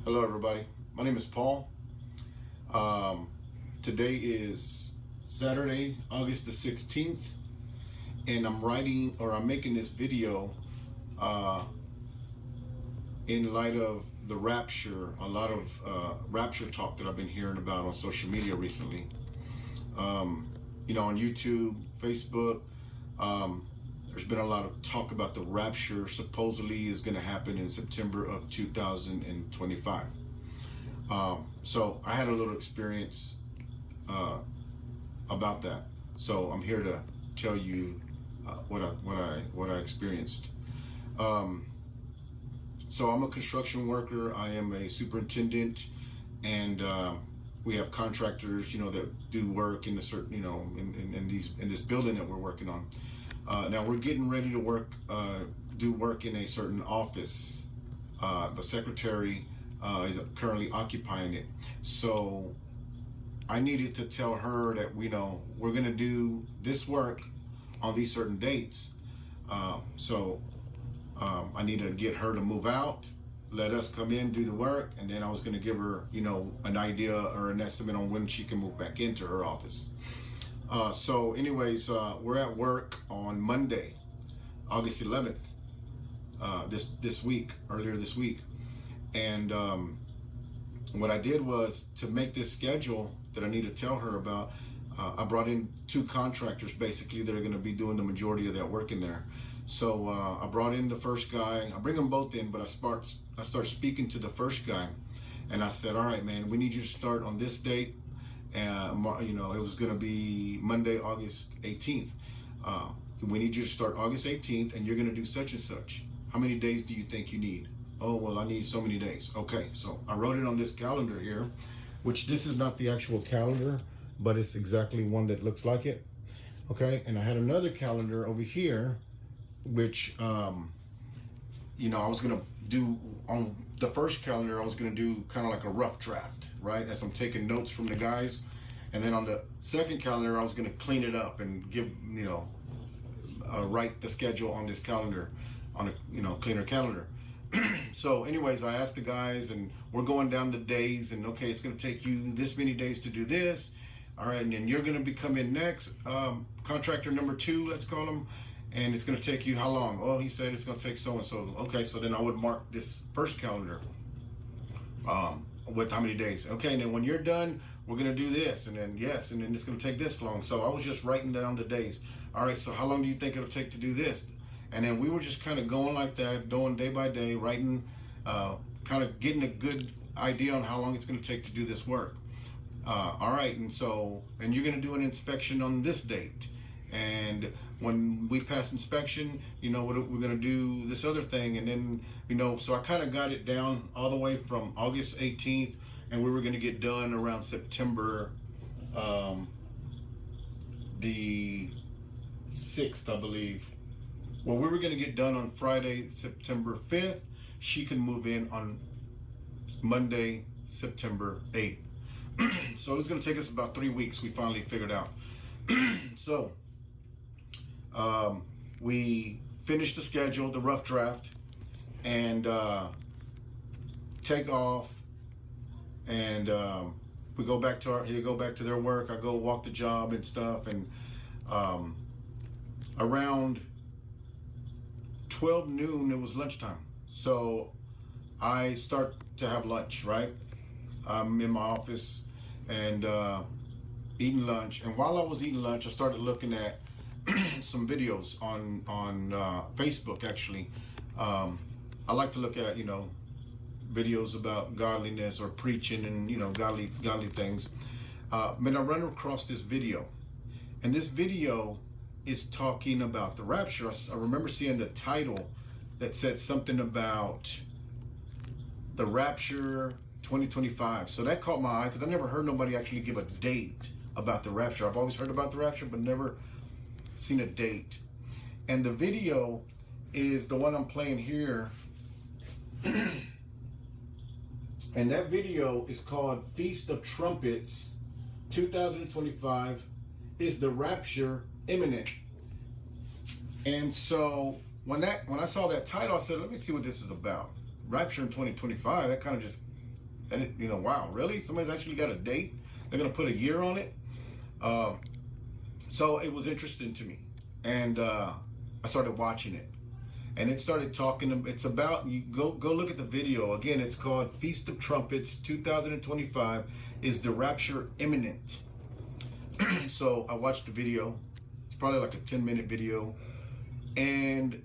Hello everybody, my name is Paul. Today is Saturday, August the 16th, and I'm making this video in light of the rapture, a lot of rapture talk that I've been hearing about on social media recently. On YouTube, Facebook, there's been a lot of talk about the rapture supposedly is going to happen in September of 2025. So I had a little experience about that. So I'm here to tell you what I experienced. So I'm a construction worker. I am a superintendent, and we have contractors, that do work in a certain, in this building that we're working on. Now we're getting ready to do work in a certain office. The secretary is currently occupying it. So I needed to tell her that we're going to do this work on these certain dates. So I need to get her to move out, let us come in, do the work, and then I was going to give her, an idea or an estimate on when she can move back into her office. So anyways, we're at work on Monday, August 11th, earlier this week. And what I did was, to make this schedule that I need to tell her about, I brought in two contractors basically that are going to be doing the majority of that work in there. So I brought in the first guy. I bring them both in, but I start speaking to the first guy, and I said, all right, man, we need you to start on this date. It was going to be Monday, August 18th. We need you to start August 18th, and you're going to do such and such. How many days do you think you need? Oh, well, I need so many days. Okay, so I wrote it on this calendar here, which this is not the actual calendar, but it's exactly one that looks like it. Okay, and I had another calendar over here, which, I was going to do on the first calendar, I was going to do kind of like a rough draft, right? As I'm taking notes from the guys. And then on the second calendar, I was going to clean it up and give, write the schedule on this calendar, on a, cleaner calendar. So anyways, I asked the guys, and we're going down the days, and okay, it's going to take you this many days to do this. All right, and then you're going to be coming next, contractor number 2, let's call him. And it's going to take you how long? Oh, he said it's going to take so-and-so. Okay, so then I would mark this first calendar with how many days. Okay, and then when you're done, we're going to do this. And then, yes, and then it's going to take this long. So I was just writing down the days. All right, so how long do you think it'll take to do this? And then we were just kind of going like that, going day by day, writing, kind of getting a good idea on how long it's going to take to do this work. All right, and you're going to do an inspection on this date. And when we pass inspection, we're going to do this other thing. And then, so I kind of got it down all the way from August 18th, and we were going to get done around September the 6th, I believe. Well, we were going to get done on Friday, September 5th. She can move in on Monday, September 8th. So it's going to take us about 3 weeks, we finally figured out. So we finished the schedule, the rough draft, and take off, and we go back to their work. I go walk the job and stuff, and around 12 noon, it was lunchtime. So I start to have lunch, right? I'm in my office and eating lunch. And while I was eating lunch, I started looking at some videos on Facebook, actually. I like to look at, videos about godliness or preaching and, godly things. But I run across this video. And this video is talking about the rapture. I remember seeing the title that said something about the rapture 2025. So that caught my eye, because I never heard nobody actually give a date about the rapture. I've always heard about the rapture, but never seen a date. And the video is the one I'm playing here. And that video is called Feast of Trumpets 2025. Is the rapture imminent? And so when I saw that title, I said, let me see what this is about. Rapture in 2025, that kind of just And it, you know, wow, really? Somebody's actually got a date? They're gonna put a year on it? So it was interesting to me. And I started watching it. And it started talking, it's about, you go look at the video. Again, it's called Feast of Trumpets 2025, Is the Rapture Imminent? So I watched the video. It's probably like a 10-minute video. And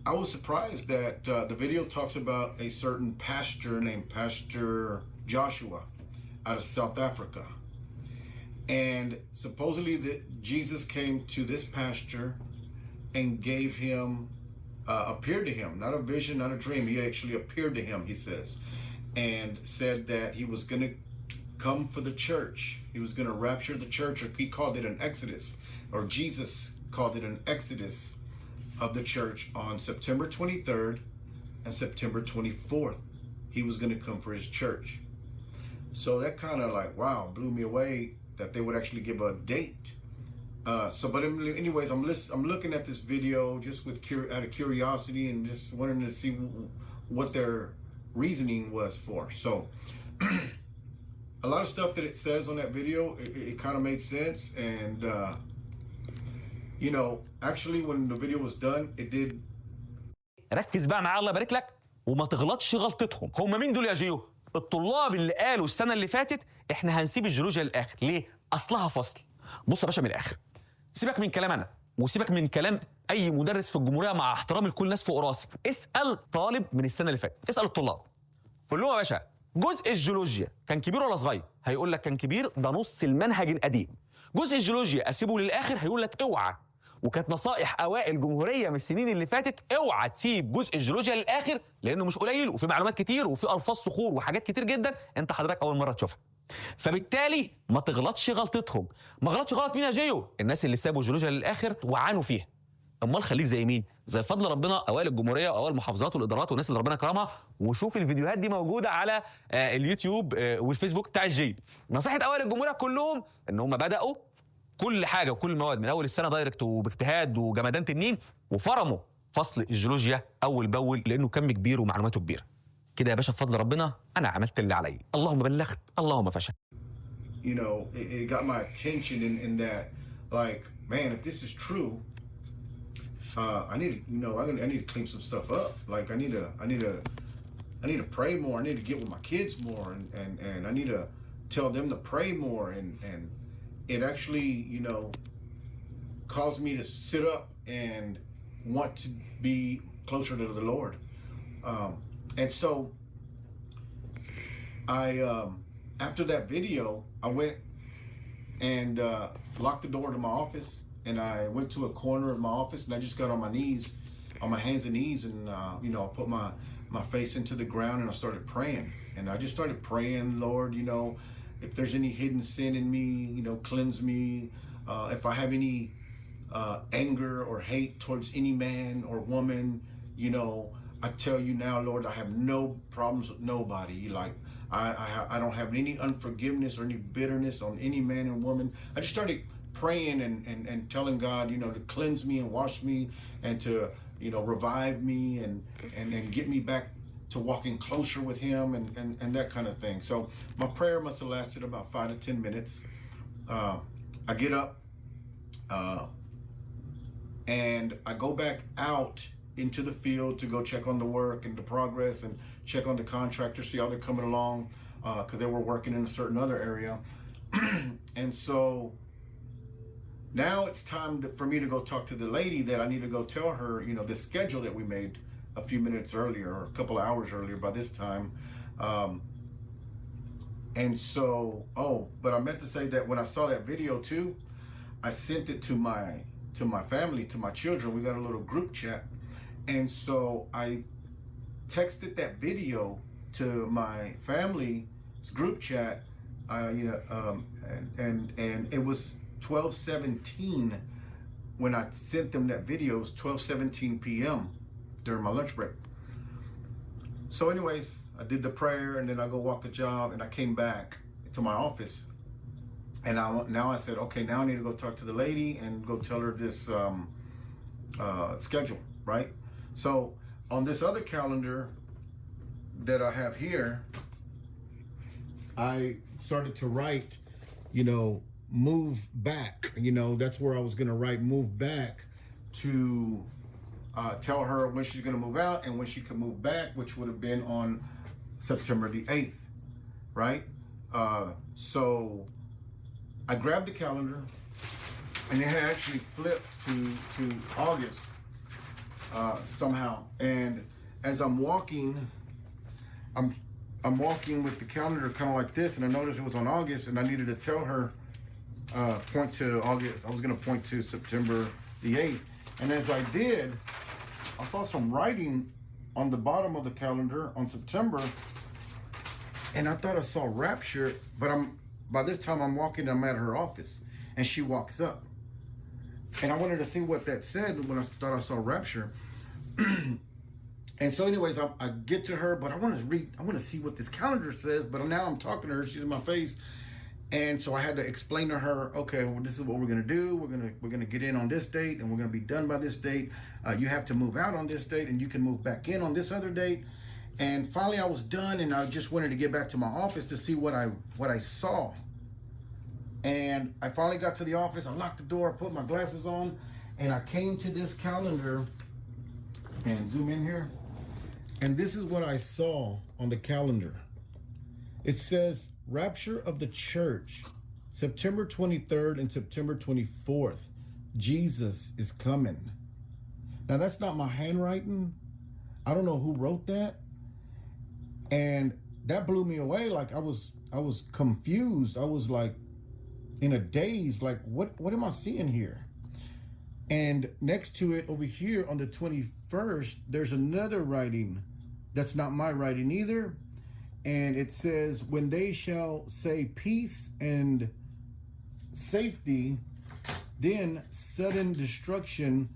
I was surprised that the video talks about a certain pastor named Pastor Joshua out of South Africa. And supposedly that Jesus came to this pastor and gave him, appeared to him, not a vision, not a dream. He actually appeared to him, he says, and said that he was going to come for the church. He was going to rapture the church, or he called it an exodus, or Jesus called it an exodus of the church on September 23rd and September 24th. He was going to come for his church. So that kind of like, wow, blew me away that they would actually give a date. But anyways, I'm looking at this video just with out of curiosity and just wanting to see what their reasoning was for. So a lot of stuff that it says on that video, it kind of made sense. And you know, actually when the video was done, it did. ركز بقى معايا الله يبارك لك وما تغلطش غلطتهم. هم مين دول يا جيو؟ الطلاب اللي قالوا السنه اللي فاتت احنا هنسيب الجيولوجيا للاخر. ليه؟ اصلها فصل. بص يا باشا من الاخر، سيبك من كلام انا وسيبك من كلام اي مدرس في الجمهوريه، مع احترامي لكل الناس فوق راسي. اسال طالب من السنه اللي فاتت، اسال الطلاب، قول لهم يا باشا جزء الجيولوجيا كان كبير ولا صغير؟ هيقول لك كان كبير، ده نص المنهج القديم. جزء الجيولوجيا اسيبه للاخر، هيقول لك اوعى. وكانت نصائح اوائل جمهوريه من السنين اللي فاتت، اوعى تسيب جزء الجيولوجيا للاخر لانه مش قليل وفي معلومات كتير وفي الفاظ صخور وحاجات كتير جدا انت حضرتك اول مره تشوفها. فبالتالي ما تغلطش غلطتهم. ما غلطش غلط مين يا جيو؟ الناس اللي سابوا الجيولوجيا للاخر وعانوا فيها. امال خليك زي مين؟ زي فضل ربنا اوائل الجمهوريه واوائل المحافظات والادارات والناس اللي ربنا كرمها. وشوف الفيديوهات دي موجوده على اليوتيوب والفيسبوك بتاع الجيل. نصيحه اوائل الجمهوريه كلهم ان هم بداوا كل حاجه وكل المواد من اول السنه دايركت وباجتهاد وجمدان تنين، وفرموا فصل الجيولوجيا اول باول لانه كم كبير ومعلوماته كبيره. كده يا باشا بفضل ربنا انا عملت اللي عليا. اللهم بلغت اللهم فشل. You know, it got my attention in that, like, man, if this is true, I need to, you know, I need to clean some stuff up. Like, I need to pray more. I need to get with my kids more, and I need to tell them to pray more, and it actually, you know, caused me to sit up and want to be closer to the Lord. And so I, after that video, I went and locked the door to my office, and I went to a corner of my office, and I just got on my knees, on my hands and knees, and you know, I put my face into the ground, and I started praying. And I just started praying, Lord, you know, if there's any hidden sin in me, you know, cleanse me. If I have any anger or hate towards any man or woman, you know, I tell you now, Lord, I have no problems with nobody. Like, I don't have any unforgiveness or any bitterness on any man and woman. I just started praying and telling God, you know, to cleanse me and wash me and to, you know, revive me and get me back to walking closer with him and that kind of thing. So my prayer must have lasted about 5 to 10 minutes. I get up and I go back out into the field to go check on the work and the progress and check on the contractors, see how they're coming along, because they were working in a certain other area. And so now it's time for me to go talk to the lady that I need to go tell her, you know, the schedule that we made a few minutes earlier, or a couple of hours earlier by this time. And so, but I meant to say that when I saw that video too, I sent it to my family, to my children. We got a little group chat. And so I texted that video to my family's group chat, you know, and it was 12:17 when I sent them that video. It was 12:17 p.m. during my lunch break. So anyways, I did the prayer, and then I go walk the job, and I came back to my office, and now I said, okay, now I need to go talk to the lady and go tell her this schedule, right? So on this other calendar that I have here, I started to write, move back. That's where I was going to write move back to tell her when she's going to move out and when she could move back, which would have been on September the 8th, right? So I grabbed the calendar, and it had actually flipped to August somehow. And as I'm walking, I'm walking with the calendar kind of like this, and I noticed it was on August, and I needed to tell her, point to August. I was going to point to September the 8th. And as I did, I saw some writing on the bottom of the calendar on September, and I thought I saw rapture, but by this time I'm walking, I'm at her office, and she walks up. And I wanted to see what that said when I thought I saw rapture. And so anyways, I get to her, but I want to see what this calendar says, but now I'm talking to her, she's in my face. And so I had to explain to her, okay, well, this is what we're going to do. We're going to get in on this date, and we're going to be done by this date. You have to move out on this date, and you can move back in on this other date. And finally I was done, and I just wanted to get back to my office to see what I saw. And I finally got to the office. I locked the door, put my glasses on, and I came to this calendar, and zoom in here. And this is what I saw on the calendar. It says Rapture of the Church, September 23rd and September 24th. Jesus is coming. Now that's not my handwriting. I don't know who wrote that. And that blew me away. Like I was confused. I was like in a daze, like what am I seeing here? And next to it over here on the 21st, there's another writing that's not my writing either. And it says, when they shall say peace and safety, then sudden destruction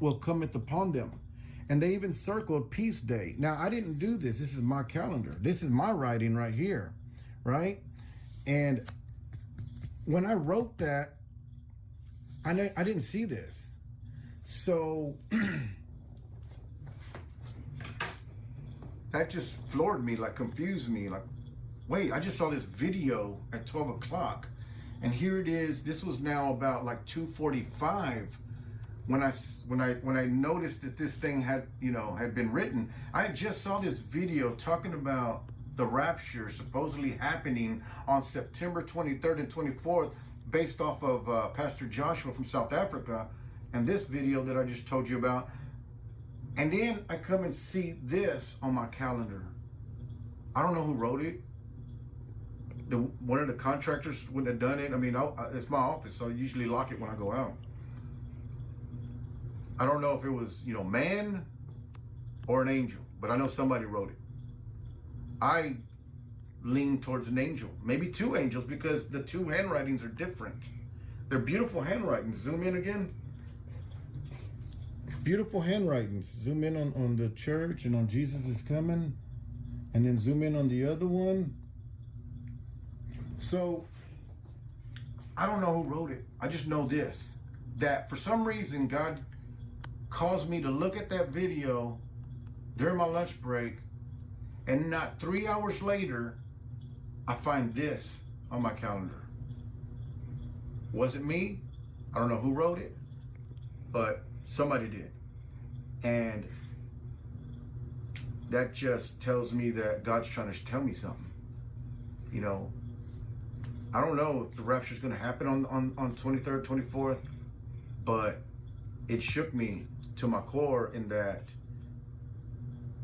will cometh upon them. And they even circled peace day. Now, I didn't do this. This is my calendar. This is my writing right here, right? And when I wrote that, I didn't see this. So that just floored me, like confused me. Like, wait, I just saw this video at 12 o'clock. And here it is. This was now about like 2:45 when I noticed that this thing had been written. I just saw this video talking about the rapture supposedly happening on September 23rd and 24th, based off of Pastor Joshua from South Africa, and this video that I just told you about. And then I come and see this on my calendar. I don't know who wrote it. One of the contractors wouldn't have done it. I mean, it's my office, so I usually lock it when I go out. I don't know if it was, man or an angel, but I know somebody wrote it. I lean towards an angel, maybe two angels, because the two handwritings are different. They're beautiful handwritings. Zoom in again. Beautiful handwritings. Zoom in on the church and on Jesus is coming, and then zoom in on the other one. So I don't know who wrote it. I just know this, that for some reason God caused me to look at that video during my lunch break, and not 3 hours later I find this on my calendar. Was it me? I don't know who wrote it, but somebody did. And that just tells me that God's trying to tell me something. I don't know if the rapture is going to happen on 23rd, 24th, but it shook me to my core in that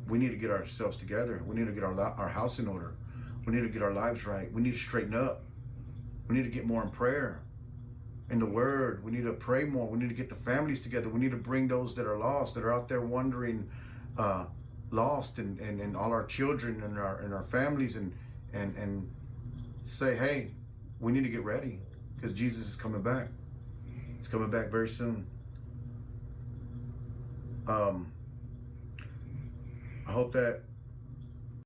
we need to get ourselves together. We need to get our house in order. We need to get our lives right. We need to straighten up. We need to get more in prayer, in the Word. We need to pray more. We need to get the families together. We need to bring those that are lost, that are out there wandering, lost, and all our children and our families, and say, hey, we need to get ready because Jesus is coming back. He's coming back very soon. I hope that